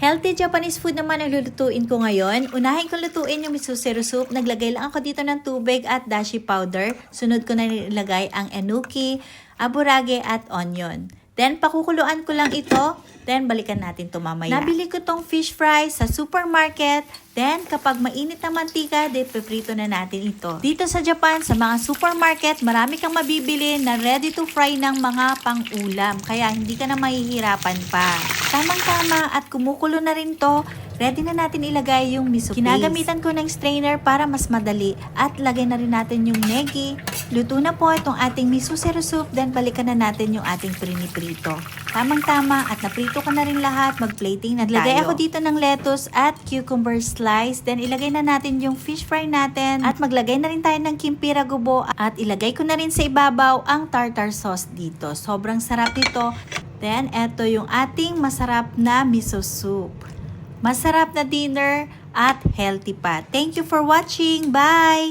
Healthy Japanese food naman ang lulutuin ko ngayon. Unahin kong lutuin yung miso zero soup. Naglagay lang ako dito ng tubig at dashi powder. Sunod ko na nilagay ang enuki, aburage at onion. Then pakukuluan ko lang ito. Then balikan natin ito mamaya. Nabili ko tong fish fry sa supermarket. Then kapag mainit na mantika, piprito na natin ito. Dito sa Japan, sa mga supermarket, marami kang mabibili na ready to fry ng mga pang-ulam. Kaya hindi ka na mahihirapan pa. Tamang-tama at kumukulo na rin to. Ready na natin ilagay yung miso paste. Kinagamitan ko ng strainer para mas madali. At lagay na rin natin yung negi. Luto na po itong ating miso zero soup. Then balikan na natin yung ating priniprito. Tamang-tama at naprito ko na rin lahat. Mag-plating na tayo. Lagay ako dito ng lettuce at cucumber slice. Then ilagay na natin yung fish fry natin. At maglagay na rin tayo ng kimchi ragubo. At ilagay ko na rin sa ibabaw ang tartar sauce dito. Sobrang sarap nito. Then eto yung ating masarap na miso soup. Masarap na dinner at healthy pa. Thank you for watching. Bye!